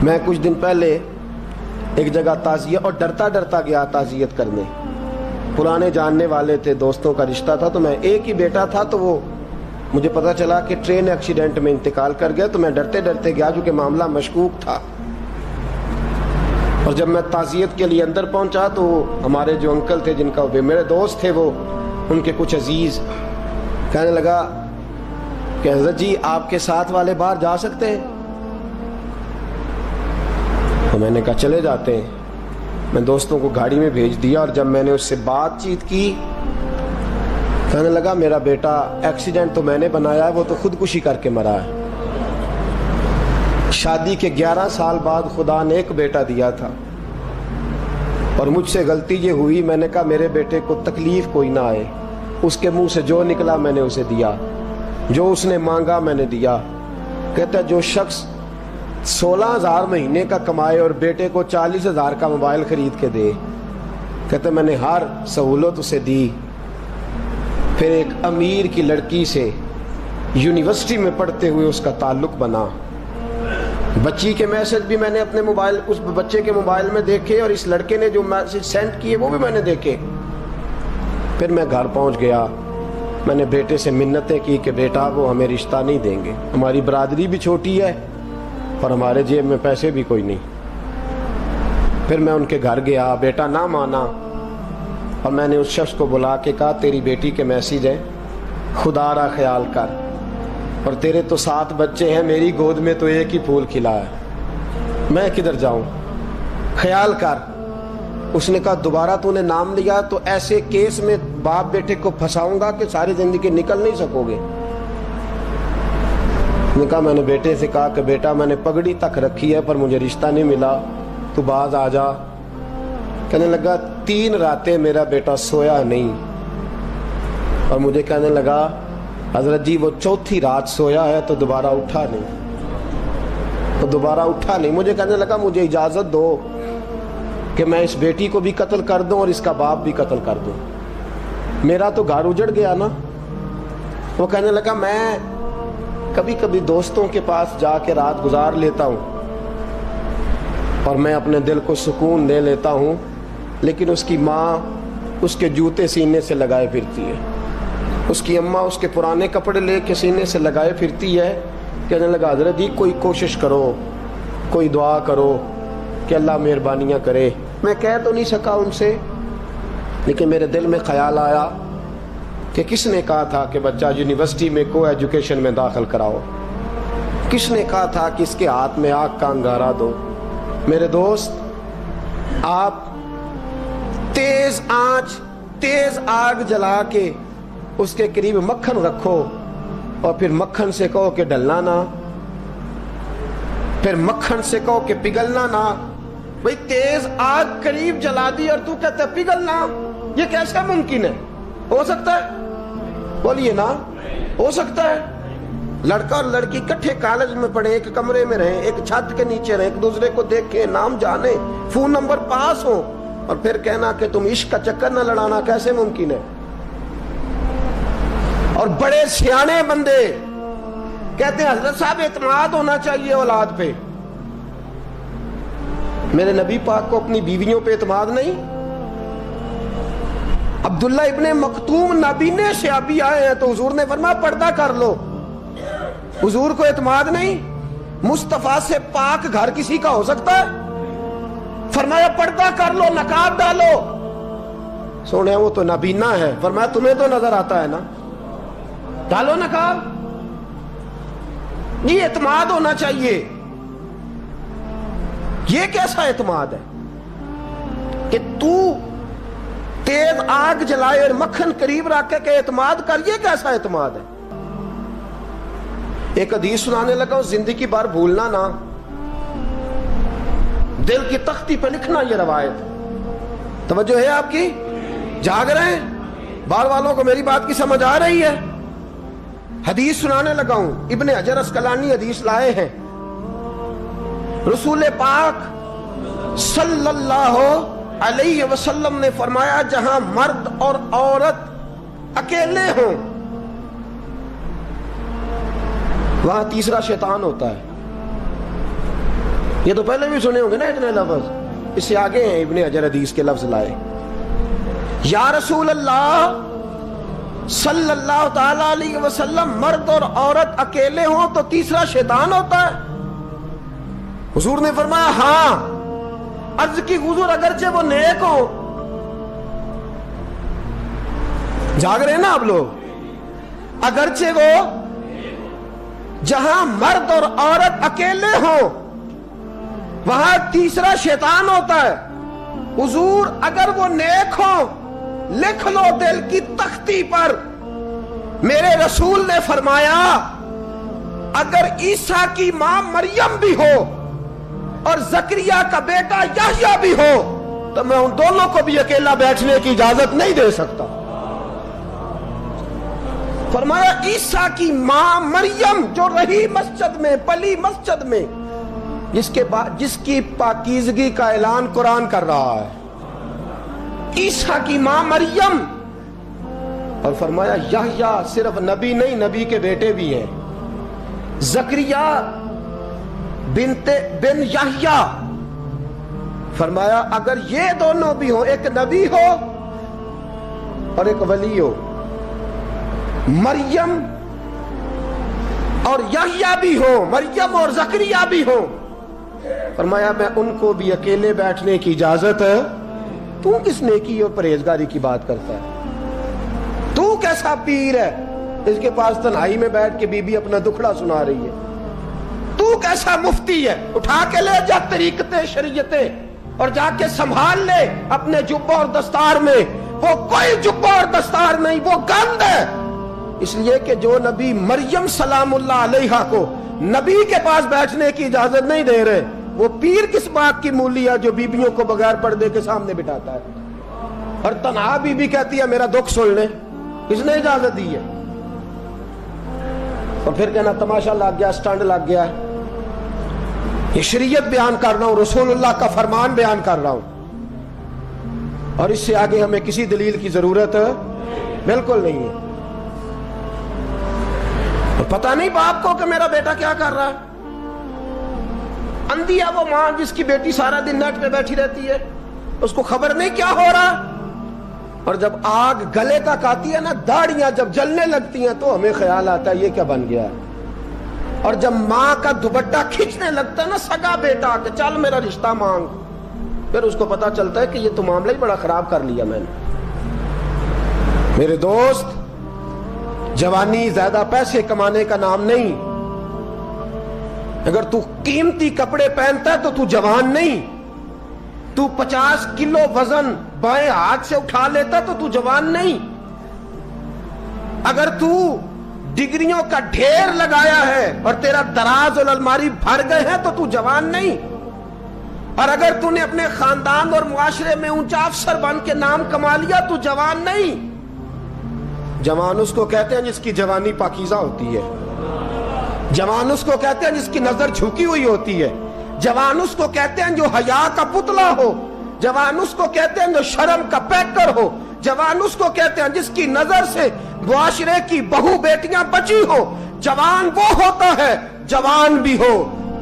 میں کچھ دن پہلے ایک جگہ تعزیت اور ڈرتا ڈرتا گیا تعزیت کرنے. پرانے جاننے والے تھے, دوستوں کا رشتہ تھا, تو میں ایک ہی بیٹا تھا, تو وہ مجھے پتا چلا کہ ٹرین ایکسیڈنٹ میں انتقال کر گیا. تو میں ڈرتے ڈرتے گیا کیونکہ معاملہ مشکوک تھا. اور جب میں تعزیت کے لیے اندر پہنچا تو ہمارے جو انکل تھے, جن کا میرے دوست تھے, وہ ان کے کچھ عزیز کہنے لگا کہ حضرت جی آپ کے ساتھ والے باہر جا سکتے ہیں؟ تو میں نے کہا چلے جاتے ہیں. میں دوستوں کو گاڑی میں بھیج دیا, اور جب میں نے اس سے بات چیت کی, کہنے لگا میرا بیٹا ایکسیڈنٹ تو میں نے بنایا ہے, وہ تو خودکشی کر کے مرا ہے. شادی کے 11 سال بعد خدا نے ایک بیٹا دیا تھا, اور مجھ سے غلطی یہ ہوئی, میں نے کہا میرے بیٹے کو تکلیف کوئی نہ آئے. اس کے منہ سے جو نکلا میں نے اسے دیا, جو اس نے مانگا میں نے دیا. کہتا ہے جو شخص 16,000 مہینے کا کمائے اور بیٹے کو 40,000 کا موبائل خرید کے دے, کہتا ہے میں نے ہر سہولت اسے دی. پھر ایک امیر کی لڑکی سے یونیورسٹی میں پڑھتے ہوئے اس کا تعلق بنا. بچی کے میسج بھی میں نے اپنے موبائل, اس بچے کے موبائل میں دیکھے, اور اس لڑکے نے جو میسج سینڈ کیے وہ بھی میں نے دیکھے. پھر میں گھر پہنچ گیا, میں نے بیٹے سے منتیں کی کہ بیٹا وہ ہمیں رشتہ نہیں دیں گے, ہماری برادری بھی چھوٹی ہے اور ہمارے جیب میں پیسے بھی کوئی نہیں. پھر میں ان کے گھر گیا, بیٹا نہ مانا, اور میں نے اس شخص کو بلا کے کہا تیری بیٹی کے میسیج ہیں, خدا را خیال کر, اور تیرے تو 7 بچے ہیں, میری گود میں تو ایک ہی پھول کھلا ہے, میں کدھر جاؤں, خیال کر. اس نے کہا دوبارہ تو نے نام لیا تو ایسے کیس میں باپ بیٹے کو پھنساؤں گا کہ ساری زندگی نکل نہیں سکو گے. نے کہا میں نے بیٹے سے کہا کہ بیٹا میں نے پگڑی تک رکھی ہے پر مجھے رشتہ نہیں ملا, تو باز آ جا. کہنے لگا 3 راتیں میرا بیٹا سویا نہیں, اور مجھے کہنے لگا حضرت جی وہ 4تھی رات سویا ہے تو دوبارہ اٹھا نہیں. مجھے کہنے لگا مجھے اجازت دو کہ میں اس بیٹی کو بھی قتل کر دوں اور اس کا باپ بھی قتل کر دوں, میرا تو گھر اجڑ گیا نا. وہ کہنے لگا میں کبھی کبھی دوستوں کے پاس جا کے رات گزار لیتا ہوں اور میں اپنے دل کو سکون دے لیتا ہوں, لیکن اس کی ماں اس کے جوتے سینے سے لگائے پھرتی ہے, اس کی اماں اس کے پرانے کپڑے لے کے سینے سے لگائے پھرتی ہے. کہنے لگا حضرت جی کوئی کوشش کرو, کوئی دعا کرو کہ اللہ مہربانیاں کرے. میں کہہ تو نہیں سکا ان سے, لیکن میرے دل میں خیال آیا کہ کس نے کہا تھا کہ بچہ یونیورسٹی میں کو ایجوکیشن میں داخل کراؤ, کس نے کہا تھا کہ اس کے ہاتھ میں آگ کا انگارہ دو. میرے دوست, آپ تیز آنچ تیز آگ جلا کے اس کے قریب مکھن رکھو, اور پھر مکھن سے کہو کہ ڈلنا نہ, پھر مکھن سے کہو کہ پگھلنا نہ. بھئی تیز آگ قریب جلا دی اور تو کہتا ہے پگھلنا, یہ کیسا ممکن ہے؟ ہو سکتا ہے؟ بولیے نا, ہو سکتا ہے؟ لڑکا اور لڑکی کٹھے کالج میں پڑھیں, ایک کمرے میں رہیں, ایک چھت کے نیچے رہیں, ایک دوسرے کو دیکھیں, نام جانیں, فون نمبر پاس ہو, اور پھر کہنا کہ تم عشق کا چکر نہ لڑانا, کیسے ممکن ہے؟ اور بڑے سیانے بندے کہتے ہیں حضرت صاحب اعتماد ہونا چاہیے اولاد پہ. میرے نبی پاک کو اپنی بیویوں پہ اعتماد نہیں؟ عبداللہ ابن مکتوم نابینے سے ابھی آئے ہیں تو حضور نے فرمایا پردہ کر لو. حضور کو اعتماد نہیں؟ مصطفیٰ سے پاک گھر کسی کا ہو سکتا ہے؟ فرمایا پردہ کر لو, نقاب ڈالو. سونے وہ تو نابینا ہے, فرمایا تمہیں تو نظر آتا ہے نا, ڈالو نقاب. یہ اعتماد ہونا چاہیے. یہ کیسا اعتماد ہے کہ تو تیز آگ جلائے اور مکھن قریب رکھ کے اعتماد کر, یہ کیسا اعتماد ہے؟ ایک حدیث سنانے لگا, زندگی بھر بھولنا نہ, دل کی تختی پہ لکھنا یہ روایت. توجہ ہے آپ کی؟ جاگ رہے ہیں؟ باہر والوں کو میری بات کی سمجھ آ رہی ہے؟ حدیث سنانے لگا ہوں, ابن حجر اسقلانی حدیث لائے ہیں. رسول پاک صلی اللہ علیہ وسلم نے فرمایا جہاں مرد اور عورت اکیلے ہوں وہاں تیسرا شیطان ہوتا ہے. یہ تو پہلے بھی سنے ہوں گے نا اتنے لفظ. اس سے آگے ہیں ابن حجر حدیث کے لفظ لائے. یا رسول اللہ صلی اللہ تعالی علیہ وسلم، مرد اور عورت اکیلے ہوں تو تیسرا شیطان ہوتا ہے؟ حضور نے فرمایا ہاں. عرض کی حضور اگرچہ وہ نیک ہو. جاگ رہے ہیں نا آپ لوگ؟ اگرچہ وہ جہاں مرد اور عورت اکیلے ہوں وہاں تیسرا شیطان ہوتا ہے. حضور اگر وہ نیک ہو لکھ لو دل کی تختی پر. میرے رسول نے فرمایا اگر عیسیٰ کی ماں مریم بھی ہو اور زکریا کا بیٹا یحییٰ بھی ہو تو میں ان دونوں کو بھی اکیلا بیٹھنے کی اجازت نہیں دے سکتا. فرمایا عیسیٰ کی ماں مریم جو رہی مسجد میں، پلی مسجد میں، جس کی پاکیزگی کا اعلان قرآن کر رہا ہے، عیسیٰ کی ماں مریم. اور فرمایا یحییٰ صرف نبی نہیں، نبی کے بیٹے بھی ہیں. زکریا بن یحییٰ. فرمایا اگر یہ دونوں بھی ہوں، ایک نبی ہو اور ایک ولی ہو، مریم اور یحییٰ بھی ہو، مریم اور زکریا بھی ہو، فرمایا میں ان کو بھی اکیلے بیٹھنے کی اجازت ہے. تو کس نیکی اور پرہیزگاری کی بات کرتا ہے؟ تو کیسا پیر ہے اس کے پاس تنہائی میں بیٹھ کے بی بی اپنا دکھڑا سنا رہی ہے؟ تو کیسا مفتی ہے؟ اٹھا کے لے جا طریقتیں شریعتیں اور جا کے سنبھال لے اپنے جبہ اور دستار میں. وہ کوئی جبہ اور دستار نہیں، وہ گند ہے. اس لیے کہ جو نبی مریم سلام اللہ علیہا کو نبی کے پاس بیٹھنے کی اجازت نہیں دے رہے، وہ پیر کس بات کی مولی ہے جو بیبیوں کو بغیر پردے کے سامنے بٹھاتا ہے؟ اور تنہا بی بی کہتی ہے میرا دکھ سن لے. کس نے اجازت دی ہے؟ اور پھر کہنا تماشا لگ گیا، سٹنڈ لگ گیا. یہ شریعت بیان کر رہا ہوں، رسول اللہ کا فرمان بیان کر رہا ہوں، اور اس سے آگے ہمیں کسی دلیل کی ضرورت بالکل نہیں ہے. پتہ نہیں باپ کو کہ میرا بیٹا کیا کر رہا ہے. اندھی ہے وہ ماں جس کی بیٹی سارا دن نیٹ پہ بیٹھی رہتی ہے، اس کو خبر نہیں کیا ہو رہا. اور جب آگ گلے تک آتی ہے نا، داڑیاں جب جلنے لگتی ہیں تو ہمیں خیال آتا ہے یہ کیا بن گیا ہے. اور جب ماں کا دوپٹہ کھینچنے لگتا ہے نا سگا بیٹا کہ چل میرا رشتہ مانگ، پھر اس کو پتا چلتا ہے کہ یہ تو معاملہ ہی بڑا خراب کر لیا میں نے. میرے دوست، جوانی زیادہ پیسے کمانے کا نام نہیں. اگر تو قیمتی کپڑے پہنتا ہے تو تو جوان نہیں. تو 50 کلو وزن بائیں ہاتھ سے اٹھا لیتا تو تو جوان نہیں. اگر تو ڈگریوں کا ڈھیر لگایا ہے اور تیرا دراز اور الماری بھر گئے ہیں تو تو جوان نہیں. اور اگر تو نے اپنے خاندان اور معاشرے میں اونچا افسر بن کے نام کما لیا تو جوان نہیں. جوان اس کو کہتے ہیں جس کی جوانی پاکیزہ ہوتی ہے. جوان اس کو کہتے ہیں جس کی نظر جھکی ہوئی ہوتی ہے. جوان اس کو کہتے ہیں جو حیا کا پتلا ہو. جوان اس کو کہتے ہیں جو شرم کا پیکر ہو. جوان اس کو کہتے ہیں جس کی نظر سے معاشرے کی بہو بیٹیاں بچی ہو. جوان وہ ہوتا ہے، جوان بھی ہو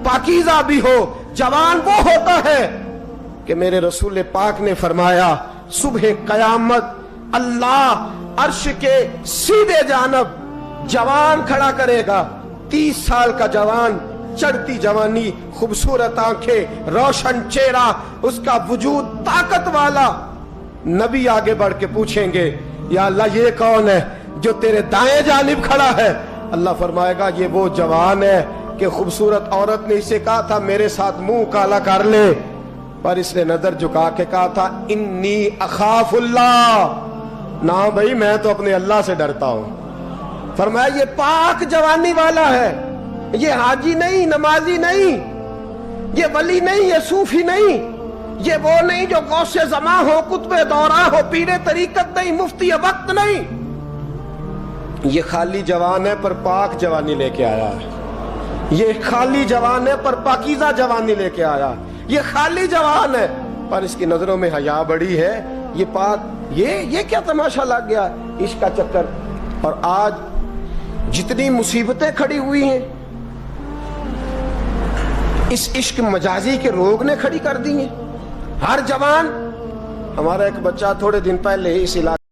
پاکیزہ بھی ہو. جوان وہ ہوتا ہے کہ میرے رسول پاک نے فرمایا صبح قیامت اللہ عرش کے سیدھے جانب جوان کھڑا کرے گا. 30 سال کا جوان، چڑھتی جوانی، خوبصورت آنکھیں، روشن چہرہ، اس کا وجود طاقت والا. نبی آگے بڑھ کے پوچھیں گے یا اللہ یہ کون ہے جو تیرے دائیں جانب کھڑا ہے؟ اللہ فرمائے گا یہ وہ جوان ہے کہ خوبصورت عورت نے اسے کہا تھا میرے ساتھ منہ کالا کر لے، پر اس نے نظر جھکا کے کہا تھا انی اخاف اللہ. نہ بھائی میں تو اپنے اللہ سے ڈرتا ہوں. فرمایا یہ پاک جوانی والا ہے، یہ حاجی نہیں، نمازی نہیں، یہ ولی نہیں، یہ صوفی نہیں، یہ وہ نہیں جو غوث زماں ہو، قطب دورہ ہو، پیر طریقت نہیں، مفتی وقت نہیں. یہ خالی جوان ہے پر پاک جوانی لے کے آیا ہے. یہ خالی جوان ہے پر پاکیزہ جوانی لے کے آیا. یہ خالی جوان ہے پر اس کی نظروں میں حیا بڑی ہے. یہ پاک، یہ کیا تماشا لگ گیا عشق کا چکر. اور آج جتنی مصیبتیں کھڑی ہوئی ہیں، اس عشق مجازی کے روگ نے کھڑی کر دی ہیں ہر جوان. ہمارا ایک بچہ تھوڑے دن پہلے اس علاقے